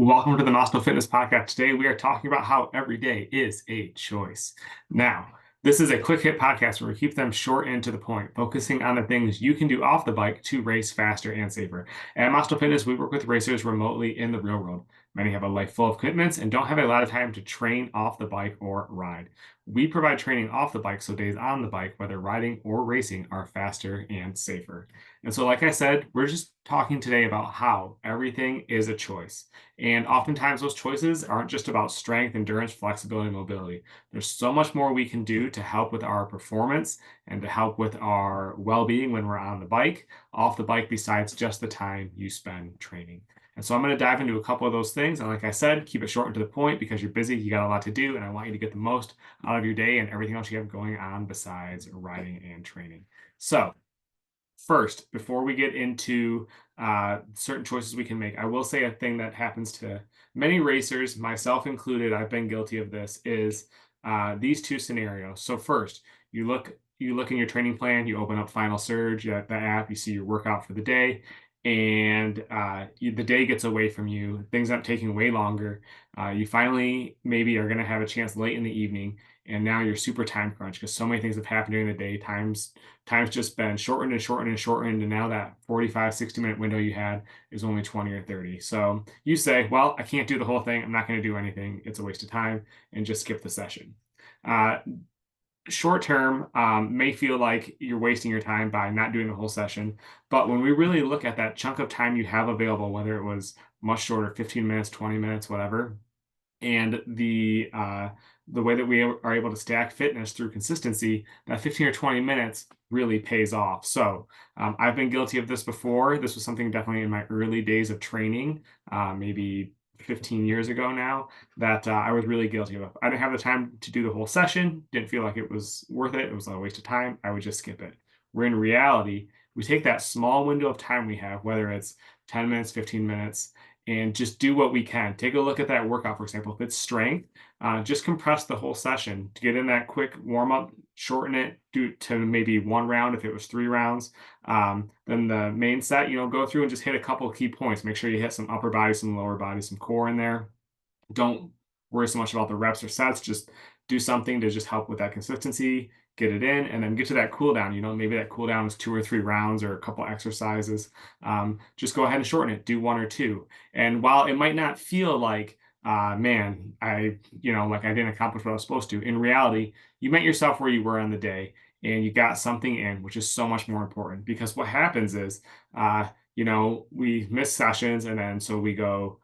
Welcome to the Maasto Fitness podcast. Today we are talking about how every day is a choice. Now, this is a quick hit podcast where we keep them short and to the point, focusing on the things you can do off the bike to race faster and safer. At Maasto Fitness, we work with racers remotely in the real world. Many have a life full of commitments and don't have a lot of time to train off the bike or ride. We provide training off the bike so days on the bike, whether riding or racing, are faster and safer. And so, like I said, we're just talking today about how everything is a choice. And oftentimes, those choices aren't just about strength, endurance, flexibility, and mobility. There's so much more we can do to help with our performance and to help with our well being when we're on the bike, off the bike, besides just the time you spend training. And so I'm going to dive into a couple of those things. And like I said, keep it short and to the point because you're busy, you got a lot to do, and I want you to get the most out of your day and everything else you have going on besides riding and training. So, first, before we get into certain choices we can make, I will say a thing that happens to many racers, myself included. I've been guilty of this. Is these two scenarios. So first, you look in your training plan, you open up Final Surge, the app, you see your workout for the day, and the day gets away from you. Things end up taking way longer. You finally maybe are going to have a chance late in the evening, and now you're super time crunched because so many things have happened during the day. Time's just been shortened and shortened and shortened, and now that 45, 60-minute window you had is only 20 or 30. So you say, well, I can't do the whole thing. I'm not going to do anything. It's a waste of time, and just skip the session. Uh, Short term may feel like you're wasting your time by not doing the whole session. But when we really look at that chunk of time you have available, whether it was much shorter, 15 minutes, 20 minutes, whatever, and the way that we are able to stack fitness through consistency, that 15 or 20 minutes really pays off. So I've been guilty of this before. This was something definitely in my early days of training, maybe 15 years ago now, that I was really guilty of. I didn't have the time to do the whole session, didn't feel like it was worth it. It was a waste of time. I would just skip it. Where in reality, we take that small window of time we have, whether it's 10 minutes, 15 minutes, and just do what we can. Take a look at that workout, for example. If it's strength, just compress the whole session to get in that quick warm up, shorten it, do to maybe one round if it was 3 rounds. Then the main set, go through and just hit a couple of key points. Make sure you hit some upper body, some lower body, some core in there. Don't worry so much about the reps or sets. Just do something to just help with that consistency, get it in, and then get to that cool down. Maybe that cool down is 2 or 3 rounds or a couple exercises. Just go ahead and shorten it. Do one or two. And while it might not feel like, man, like I didn't accomplish what I was supposed to, in reality, you met yourself where you were on the day and you got something in, which is so much more important because what happens is, we miss sessions and then so we go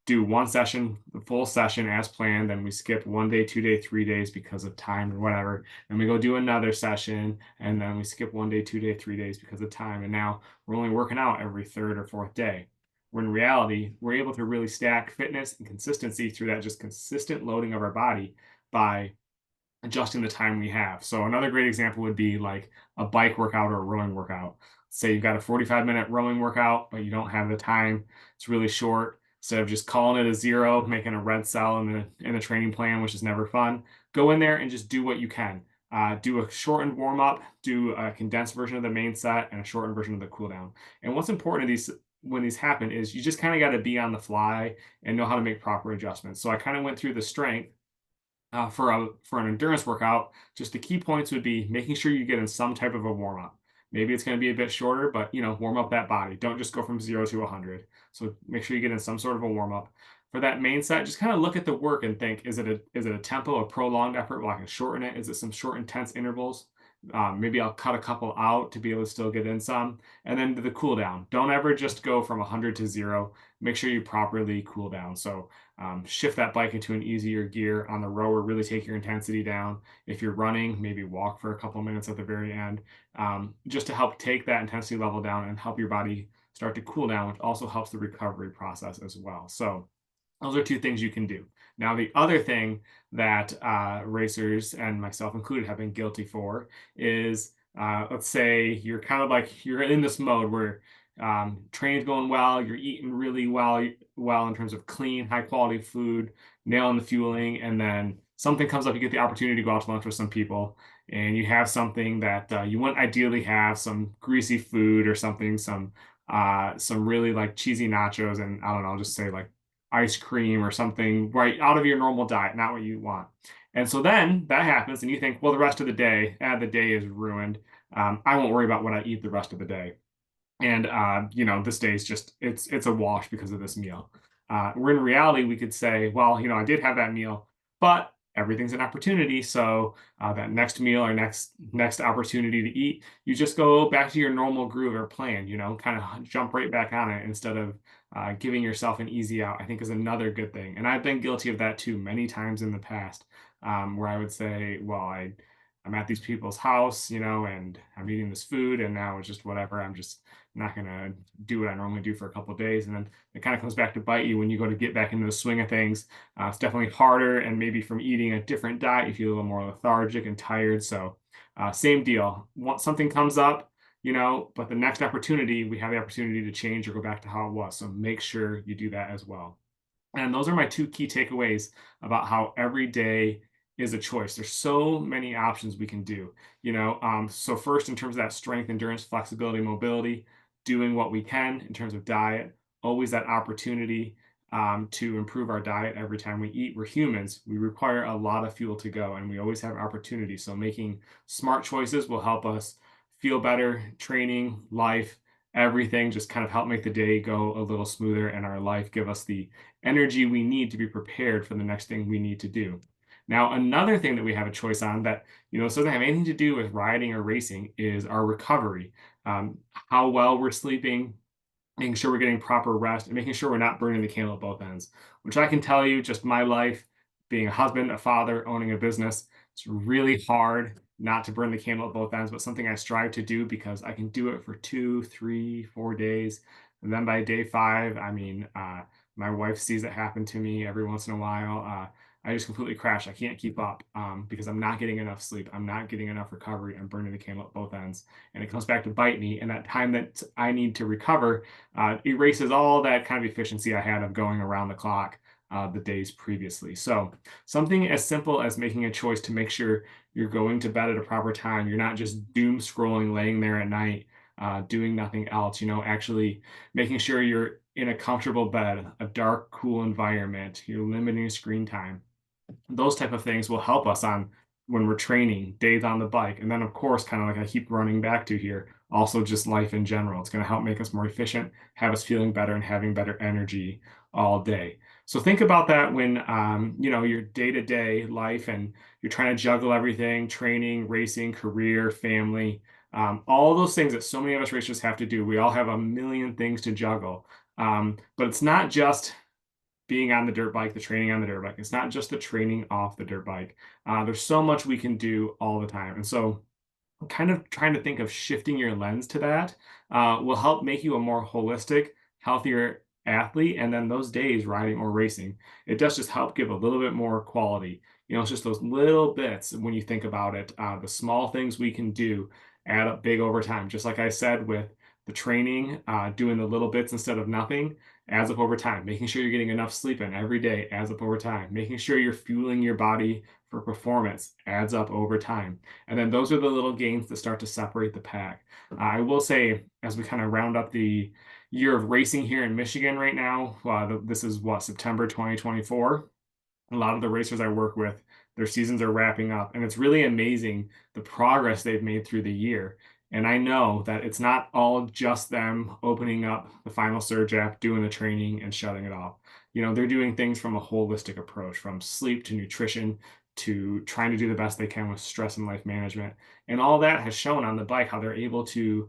do one session, the full session as planned, then we skip 1 day, 2 day, 3 days because of time or whatever. Then we go do another session, and then we skip 1 day, 2 day, 3 days because of time. And now we're only working out every third or fourth day. When in reality, we're able to really stack fitness and consistency through that just consistent loading of our body by adjusting the time we have. So another great example would be like a bike workout or a rowing workout. Say you've got a 45-minute rowing workout, but you don't have the time. It's really short. Instead of just calling it a zero, making a red cell in the training plan, which is never fun, go in there and just do what you can. Do a shortened warm up, do a condensed version of the main set, and a shortened version of the cool down. And what's important to these when these happen is you just kind of got to be on the fly and know how to make proper adjustments. So I kind of went through the strength for an endurance workout. Just the key points would be making sure you get in some type of a warm up. Maybe it's going to be a bit shorter, but warm up that body. Don't just go from 0 to 100. So make sure you get in some sort of a warm up. For that main set, just kind of look at the work and think: is it a tempo, a prolonged effort? Well, I can shorten it. Is it some short, intense intervals? Maybe I'll cut a couple out to be able to still get in some. And then to the cool down. Don't ever just go from 100 to 0. Make sure you properly cool down. So shift that bike into an easier gear. On the rower, really take your intensity down. If you're running, maybe walk for a couple minutes at the very end, just to help take that intensity level down and help your body start to cool down, which also helps the recovery process as well. So those are two things you can do. Now, the other thing that racers, and myself included, have been guilty for is, let's say you're kind of like you're in this mode where training's going well, you're eating really well in terms of clean, high quality food, nailing the fueling, and then something comes up, you get the opportunity to go out to lunch with some people, and you have something that you wouldn't ideally have, some greasy food or something, some really like cheesy nachos, and I don't know, I'll just say like ice cream or something right out of your normal diet, not what you want. And so then that happens, and you think, well, the rest of the day is ruined. I won't worry about what I eat the rest of the day. And this day is just it's a wash because of this meal. Where in reality, we could say, well, I did have that meal, but everything's an opportunity. So that next meal or next opportunity to eat, you just go back to your normal groove or plan. Kind of jump right back on it instead of giving yourself an easy out. I think is another good thing, and I've been guilty of that too many times in the past, where I would say, well, I'm at these people's house, and I'm eating this food, and now it's just whatever. I'm just not gonna do what I normally do for a couple of days, and then it kind of comes back to bite you when you go to get back into the swing of things. It's definitely harder, and maybe from eating a different diet, you feel a little more lethargic and tired. So, same deal. Once something comes up, but the next opportunity, we have the opportunity to change or go back to how it was. So make sure you do that as well. And those are my two key takeaways about how every day is a choice. There's so many options we can do. So first, in terms of that strength, endurance, flexibility, mobility, doing what we can in terms of diet, always that opportunity to improve our diet every time we eat. We're humans. We require a lot of fuel to go, and we always have opportunity. So making smart choices will help us feel better. Training, life, everything just kind of help make the day go a little smoother, and our life give us the energy we need to be prepared for the next thing we need to do. Now, another thing that we have a choice on that, this doesn't have anything to do with riding or racing is our recovery. How well we're sleeping, making sure we're getting proper rest, and making sure we're not burning the candle at both ends, which I can tell you, just my life, being a husband, a father, owning a business, it's really hard not to burn the candle at both ends, but something I strive to do because I can do it for 2, 3, 4 days. And then by day five, I mean, my wife sees it happen to me every once in a while. I just completely crash. I can't keep up because I'm not getting enough sleep. I'm not getting enough recovery. I'm burning the candle at both ends. And it comes back to bite me. And that time that I need to recover erases all that kind of efficiency I had of going around the clock the days previously. So something as simple as making a choice to make sure you're going to bed at a proper time. You're not just doom scrolling, laying there at night, doing nothing else, actually making sure you're in a comfortable bed, a dark, cool environment, you're limiting screen time. Those type of things will help us on when we're training, days on the bike. And then, of course, kind of like I keep running back to here, also just life in general. It's going to help make us more efficient, have us feeling better and having better energy all day. So think about that when, your day-to-day life and you're trying to juggle everything, training, racing, career, family, all those things that so many of us racers have to do. We all have a million things to juggle. But it's not just being on the dirt bike, the training on the dirt bike. It's not just the training off the dirt bike. There's so much we can do all the time. And so kind of trying to think of shifting your lens to that will help make you a more holistic, healthier athlete. And then those days riding or racing, it does just help give a little bit more quality. It's just those little bits when you think about it. The small things we can do add up big over time. Just like I said with the training, doing the little bits instead of nothing adds up over time. Making sure you're getting enough sleep in every day adds up over time. Making sure you're fueling your body for performance adds up over time. And then those are the little gains that start to separate the pack. I will say, as we kind of round up the year of racing here in Michigan right now, this is what, September 2024. A lot of the racers I work with, their seasons are wrapping up, and it's really amazing the progress they've made through the year. And I know that it's not all just them opening up the Final Surge app, doing the training, and shutting it off. They're doing things from a holistic approach, from sleep to nutrition to trying to do the best they can with stress and life management. And all that has shown on the bike how they're able to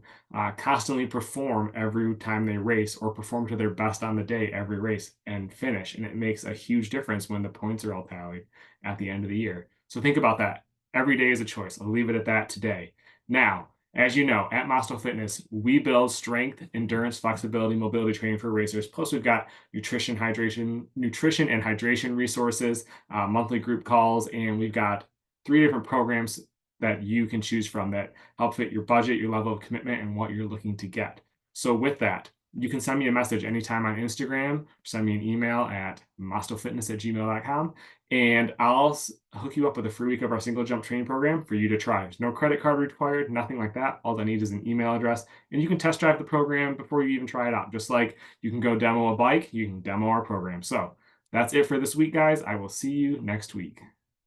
constantly perform every time they race or perform to their best on the day every race and finish. And it makes a huge difference when the points are all tallied at the end of the year. So think about that. Every day is a choice. I'll leave it at that today. Now, as you know, at Maasto Fitness, we build strength, endurance, flexibility, mobility training for racers. Plus, we've got nutrition and hydration resources, monthly group calls, and we've got 3 different programs that you can choose from that help fit your budget, your level of commitment, and what you're looking to get. So with that, You can send me a message anytime on Instagram, send me an email at maastofitness@gmail.com, and I'll hook you up with a free week of our single jump training program for you to try. There's no credit card required, nothing like that. All I need is an email address, and you can test drive the program before you even try it out. Just like you can go demo a bike, you can demo our program. So that's it for this week, guys. I will see you next week.